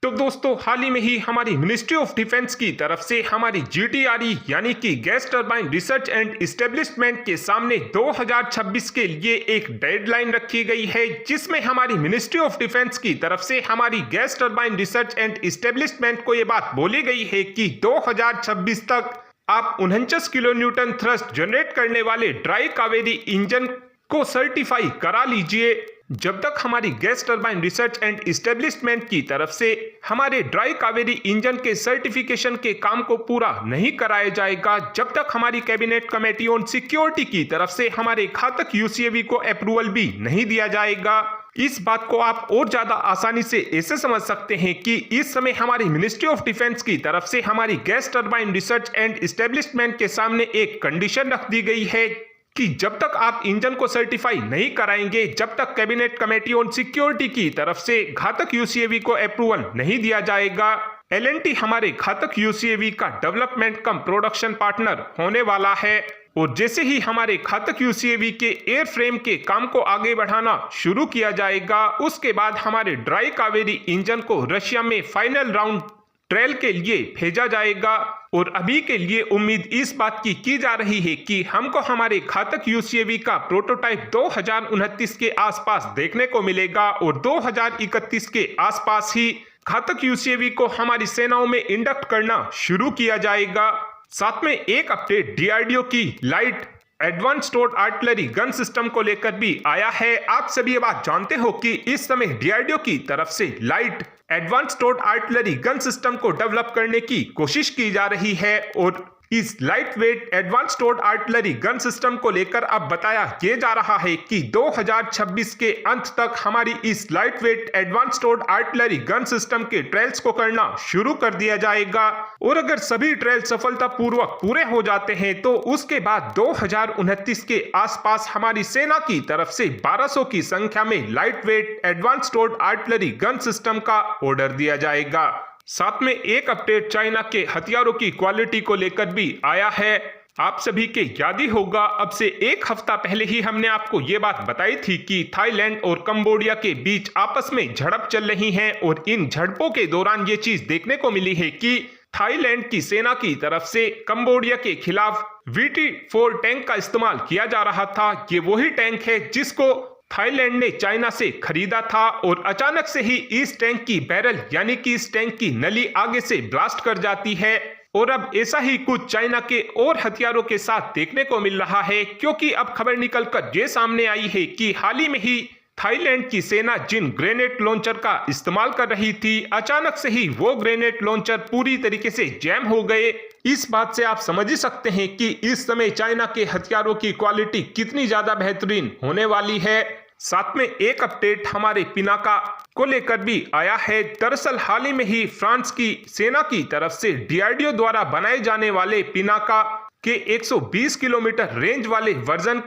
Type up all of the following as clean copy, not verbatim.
तो दोस्तों हाल ही में ही हमारी मिनिस्ट्री ऑफ डिफेंस की तरफ से हमारी GTRE यानी कि gas turbine research and establishment के सामने 2026 के लिए एक डेडलाइन रखी गई है, जिसमें हमारी मिनिस्ट्री ऑफ डिफेंस की तरफ से हमारी gas turbine research and establishment को ये बात बोली गई है कि 2026 तक आप 49 किलो न्यूटन थ्रस्ट जनरेट करने वाले ड्राई कावेरी इंजन को सर्टिफाई करा लीजिए। जब तक हमारी gas turbine research and establishment की तरफ से हमारे ड्राई कावेरी इंजन के सर्टिफिकेशन के काम को पूरा नहीं कराया जाएगा, जब तक हमारी कैबिनेट कमेटी ऑन सिक्योरिटी की तरफ से हमारे घातक UCAV को अप्रूवल भी नहीं दिया जाएगा। इस बात को आप और ज्यादा आसानी से ऐसे समझ सकते हैं कि इस समय हमारी मिनिस्ट्री ऑफ डिफेंस की तरफ से हमारी gas turbine research and establishment के सामने एक कंडीशन रख दी गई है कि जब तक आप इंजन को सर्टिफाई नहीं कराएंगे, जब तक कैबिनेट कमेटी ऑन सिक्योरिटी की तरफ से घातक UCAV को अप्रूवल नहीं दिया जाएगा। L&T हमारे घातक UCAV का डेवलपमेंट कम प्रोडक्शन पार्टनर होने वाला है और जैसे ही हमारे घातक UCAV के एयर फ्रेम के काम को आगे बढ़ाना शुरू किया जाएगा, उसके बाद हमारे ड्राई कावेरी इंजन को रशिया में फाइनल राउंड ट्रायल के लिए भेजा जाएगा। और अभी के लिए उम्मीद इस बात की जा रही है कि हमको हमारे घातक UCAV का प्रोटोटाइप 2029 के आसपास देखने को मिलेगा और 2031 के आसपास ही घातक UCAV को हमारी सेनाओं में इंडक्ट करना शुरू किया जाएगा। साथ में एक अपडेट DRDO की लाइट एडवांस टोर्ड आर्टिलरी गन सिस्टम को लेकर भी आया है। आप सभी ये बात जानते हो कि इस समय DRDO की तरफ से लाइट एडवांस टोर्ड आर्टिलरी गन सिस्टम को डेवलप करने की कोशिश की जा रही है और इस लाइट वेट एडवांस टोर्ड आर्टिलरी गन सिस्टम को लेकर अब बताया ये जा रहा है कि 2026 के अंत तक हमारी इस लाइट वेट एडवांस टोर्ड आर्टिलरी गन सिस्टम के ट्रायल्स को करना शुरू कर दिया जाएगा और अगर सभी ट्रायल सफलतापूर्वक पूरे हो जाते हैं तो उसके बाद 2029 के आसपास हमारी सेना की तरफ से 1200 की संख्या में लाइट वेट एडवांस टोर्ड आर्टिलरी गन सिस्टम का ऑर्डर दिया जाएगा। साथ में एक अपडेट चाइना के हथियारों की क्वालिटी को लेकर भी आया है। आप सभी के याद ही होगा, अब से एक हफ्ता पहले ही हमने आपको ये बात बताई थी कि थाईलैंड और कंबोडिया के बीच आपस में झड़प चल रही है और इन झड़पों के दौरान ये चीज देखने को मिली है कि थाईलैंड की सेना की तरफ से कंबोडिया के खिलाफ VT-4 टैंक का इस्तेमाल किया जा रहा था। ये वही टैंक है जिसको थाईलैंड ने चाइना से खरीदा था और अचानक से ही इस टैंक की बैरल यानी कि इस टैंक की नली आगे से ब्लास्ट कर जाती है और अब ऐसा ही कुछ चाइना के और हथियारों के साथ देखने को मिल रहा है, क्योंकि अब खबर निकलकर ये सामने आई है कि हाल ही में ही थाईलैंड की सेना जिन ग्रेनेड लॉन्चर का इस्तेमाल कर रही थी, अचानक से ही वो ग्रेनेड लॉन्चर पूरी तरीके से जैम हो गए। इस बात से आप समझ ही सकते हैं कि इस समय चाइना के हथियारों की क्वालिटी कितनी ज्यादा बेहतरीन होने वाली है। साथ में एक अपडेट हमारे पिनाका को लेकर भी आया है। दरअसल हाल ही में ही फ्रांस की सेना की तरफ से DRDO द्वारा बनाए जाने वाले पिनाका के 120 किलोमीटर रेंज वाले वर्जन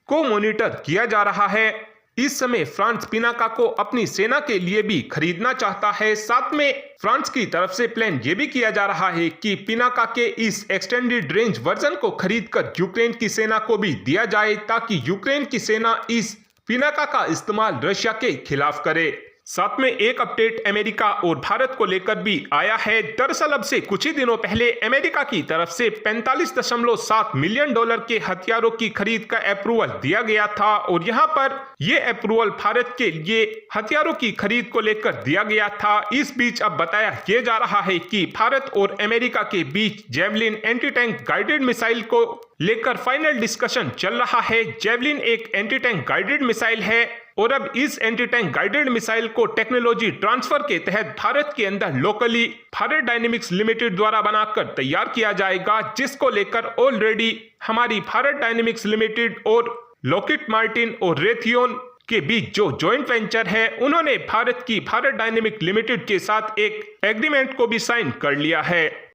को मॉनिटर किया जा रहा है। इस समय फ्रांस पिनाका को अपनी सेना के लिए भी खरीदना चाहता है। साथ में फ्रांस की तरफ से प्लान ये भी किया जा रहा है कि पिनाका के इस एक्सटेंडेड रेंज वर्जन को खरीदकर यूक्रेन की सेना को भी दिया जाए, ताकि यूक्रेन की सेना इस पिनाका का इस्तेमाल रशिया के खिलाफ करे। साथ में एक अपडेट अमेरिका और भारत को लेकर भी आया है। दरअसल अब से कुछ ही दिनों पहले अमेरिका की तरफ से $45.7 मिलियन के हथियारों की खरीद का अप्रूवल दिया गया था और यहां पर यह अप्रूवल भारत के लिए हथियारों की खरीद को लेकर दिया गया था। इस बीच अब बताया यह जा रहा है कि भारत और अमेरिका के बीच javelin anti tank guided missile को लेकर फाइनल डिस्कशन चल रहा है। जेवलिन एक एंटी टैंक गाइडेड मिसाइल है और अब इस एंटी टैंक गाइडेड मिसाइल को टेक्नोलॉजी ट्रांसफर के तहत भारत के अंदर लोकली भारत डायनेमिक्स लिमिटेड द्वारा बनाकर तैयार किया जाएगा, जिसको लेकर ऑलरेडी हमारी भारत डायनेमिक्स लिमिटेड और लॉकहीड मार्टिन और रेथियोन के बीच जो जॉइंट वेंचर है, उन्होंने भारत की भारत डायनेमिक लिमिटेड के साथ एक एग्रीमेंट को भी साइन कर लिया है।